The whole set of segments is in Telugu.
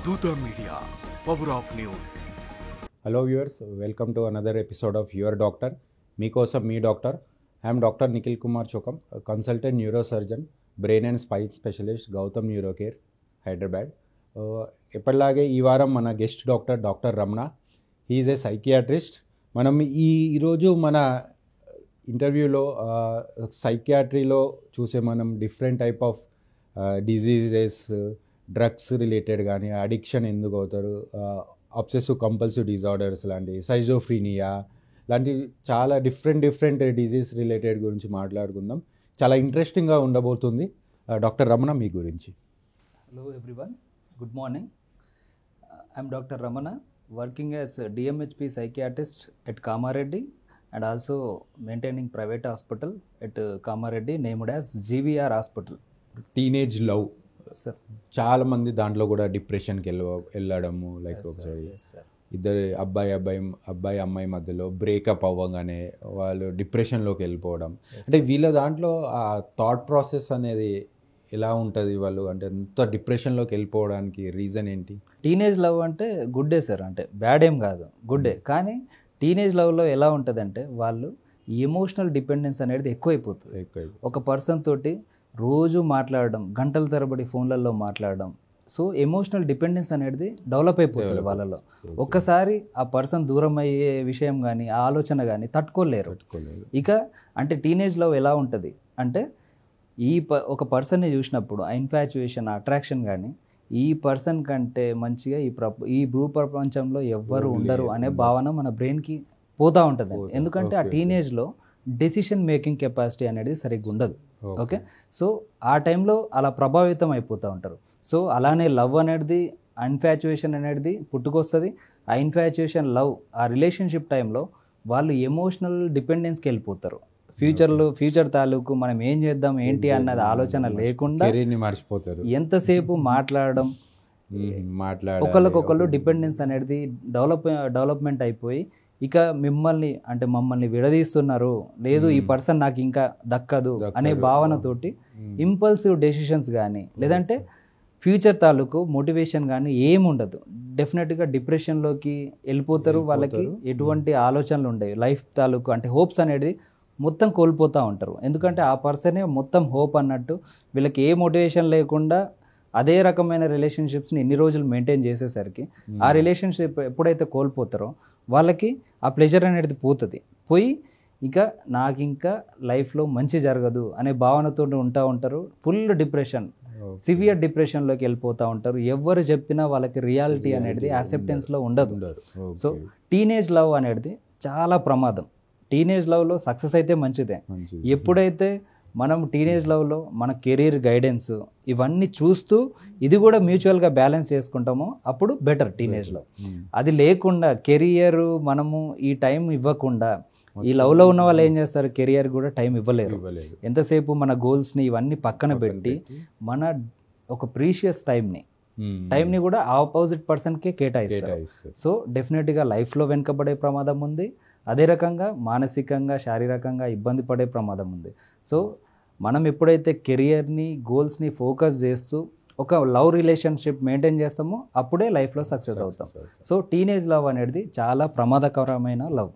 Dootha media, power of news. Hello viewers, welcome to another episode of your doctor. మీకోసం మీ doctor. I'm doctor Nikhil Kumar Chokam, consultant neuro surgeon, brain and spine specialist, Gautam neuro care, Hyderabad. ఎప్పటిలాగే ఈ వారం మన guest doctor Ramana. He's a psychiatrist. మనం ఈరోజు మన ఇంటర్వ్యూలో సైకియాట్రీలో చూసే మనం different type of diseases, drugs related కానీ, అడిక్షన్ ఎందుకు అవుతారు, అబ్సెసివ్ కంపల్సివ్ డిజార్డర్స్ లాంటి, సైజోఫ్రీనియా లాంటి చాలా డిఫరెంట్ డిజీజ్ రిలేటెడ్ గురించి మాట్లాడుకుందాం. చాలా ఇంట్రెస్టింగ్గా ఉండబోతుంది. డాక్టర్ రమణ, మీ గురించి. Hello everyone, good morning. I'm Dr. Ramana, working as a DMHP psychiatrist at Kamareddy and also maintaining private hospital at Kamareddy named as GVR Hospital. Teenage love, Sir. చాలా మంది దాంట్లో కూడా డిప్రెషన్కి వెళ్ళడము, లైక్ Yes, sir. ఒకసారి Yes, sir. ఇద్దరు అబ్బాయి అమ్మాయి మధ్యలో బ్రేకప్ అవ్వగానే వాళ్ళు డిప్రెషన్లోకి వెళ్ళిపోవడం. అంటే వీళ్ళ దాంట్లో ఆ థాట్ ప్రాసెస్ అనేది ఎలా ఉంటుంది? వాళ్ళు అంటే ఎంత డిప్రెషన్లోకి వెళ్ళిపోవడానికి రీజన్ ఏంటి? టీనేజ్ లవ్ అంటే గుడ్డే సార్, అంటే బ్యాడ్ ఏం కాదు, గుడ్డే. కానీ టీనేజ్ లవ్లో ఎలా ఉంటుందంటే వాళ్ళు ఎమోషనల్ డిపెండెన్స్ అనేది ఎక్కువైపోతుంది. ఎక్కువ ఒక పర్సన్ తోటి రోజు మాట్లాడడం, గంటల తరబడి ఫోన్లలో మాట్లాడడం, సో ఎమోషనల్ డిపెండెన్స్ అనేది డెవలప్ అయిపోతుంది వాళ్ళలో. ఒక్కసారి ఆ పర్సన్ దూరం అయ్యే విషయం కానీ, ఆ ఆలోచన కానీ తట్టుకోలేరు. ఇక అంటే టీనేజ్ లవ్ ఎలా ఉంటుంది అంటే ఒక పర్సన్ని చూసినప్పుడు ఆ ఇన్ఫాచ్యుయేషన్, అట్రాక్షన్ కానీ ఈ పర్సన్ కంటే మంచిగా ఈ భూ ప్రపంచంలో ఎవ్వరు ఉండరు అనే భావన మన బ్రెయిన్కి పోతూ ఉంటుంది. ఎందుకంటే ఆ టీనేజ్లో డెసిషన్ మేకింగ్ కెపాసిటీ అనేది సరిగ్గా ఉండదు. ఓకే, సో ఆ టైంలో అలా ప్రభావితం అయిపోతూ ఉంటారు. సో అలానే లవ్ అనేది, ఇన్ఫాచ్యుయేషన్ అనేది పుట్టుకొస్తుంది. ఆ ఇన్ఫాచ్యుయేషన్, లవ్, ఆ రిలేషన్షిప్ టైంలో వాళ్ళు ఎమోషనల్ డిపెండెన్స్కి వెళ్ళిపోతారు. ఫ్యూచర్ తాలూకు మనం ఏం చేద్దాం ఏంటి అన్నది ఆలోచన లేకుండా మర్చిపోతారు. ఎంతసేపు మాట్లాడడం, ఒకళ్ళకొకళ్ళు డిపెండెన్స్ అనేది డెవలప్మెంట్ అయిపోయి ఇక మమ్మల్ని విడదీస్తున్నారు, లేదు ఈ పర్సన్ నాకు ఇంకా దక్కదు అనే భావనతోటి ఇంపల్సివ్ డెసిషన్స్ కానీ, లేదంటే ఫ్యూచర్ తాలూకు మోటివేషన్ కానీ ఏముండదు. డెఫినెట్గా డిప్రెషన్లోకి వెళ్ళిపోతారు. వాళ్ళకి ఎటువంటి ఆలోచనలు ఉండవు. లైఫ్ తాలూకు అంటే హోప్స్ అనేది మొత్తం కోల్పోతూ ఉంటారు. ఎందుకంటే ఆ పర్సనే మొత్తం హోప్ అన్నట్టు. వీళ్ళకి ఏ మోటివేషన్ లేకుండా అదే రకమైన రిలేషన్షిప్స్ని ఎన్ని రోజులు మెయింటైన్ చేసేసరికి ఆ రిలేషన్షిప్ ఎప్పుడైతే కోల్పోతారో వాళ్ళకి ఆ ప్లెజర్ అనేది పోయి ఇక నాకు ఇంకా లైఫ్లో మంచి జరగదు అనే భావనతో ఉంటారు. ఫుల్ డిప్రెషన్, సివియర్ డిప్రెషన్లోకి వెళ్ళిపోతూ ఉంటారు. ఎవరు చెప్పినా వాళ్ళకి రియాలిటీ అనేది యాక్సెప్టెన్స్లో ఉండదు. సో టీనేజ్ లవ్ అనేది చాలా ప్రమాదం. టీనేజ్ లవ్లో సక్సెస్ అయితే మంచిదే. ఎప్పుడైతే మనం టీనేజ్ లవ్లో మన కెరీర్ గైడెన్స్ ఇవన్నీ చూస్తూ ఇది కూడా మ్యూచువల్గా బ్యాలెన్స్ చేసుకుంటామో అప్పుడు బెటర్ టీనేజ్లో. అది లేకుండా కెరియర్ మనము ఈ టైం ఇవ్వకుండా, ఈ లవ్లో ఉన్న వాళ్ళు ఏం చేస్తారు, కెరియర్ కూడా టైం ఇవ్వలేరు. ఎంతసేపు మన గోల్స్ని ఇవన్నీ పక్కన పెట్టి మన ఒక ప్రీషియస్ టైంని కూడా ఆపోజిట్ పర్సన్కే కేటాయిస్తారు. సో డెఫినెట్గా లైఫ్లో వెనుకబడే ప్రమాదం ఉంది. అదే రకంగా మానసికంగా, శారీరకంగా ఇబ్బంది పడే ప్రమాదం ఉంది. సో మనం ఎప్పుడైతే కెరియర్ని, గోల్స్ని ఫోకస్ చేస్తూ ఒక లవ్ రిలేషన్షిప్ మెయింటైన్ చేస్తామో అప్పుడే లైఫ్లో సక్సెస్ అవుతాం. సో టీనేజ్ లవ్ అనేది చాలా ప్రమాదకరమైన లవ్.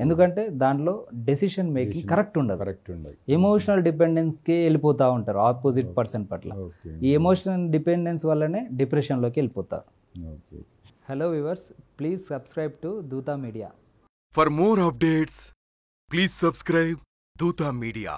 ఎందుకంటే దాంట్లో డెసిషన్ మేకింగ్ కరెక్ట్ ఉండదు. ఎమోషనల్ డిపెండెన్స్కి వెళ్ళిపోతూ ఉంటారు ఆపోజిట్ పర్సన్ పట్ల. ఈ ఎమోషనల్ డిపెండెన్స్ వల్లనే డిప్రెషన్లోకి వెళ్ళిపోతారు. Hello viewers, please subscribe to Dootha media. For more updates, please subscribe Dutha Media.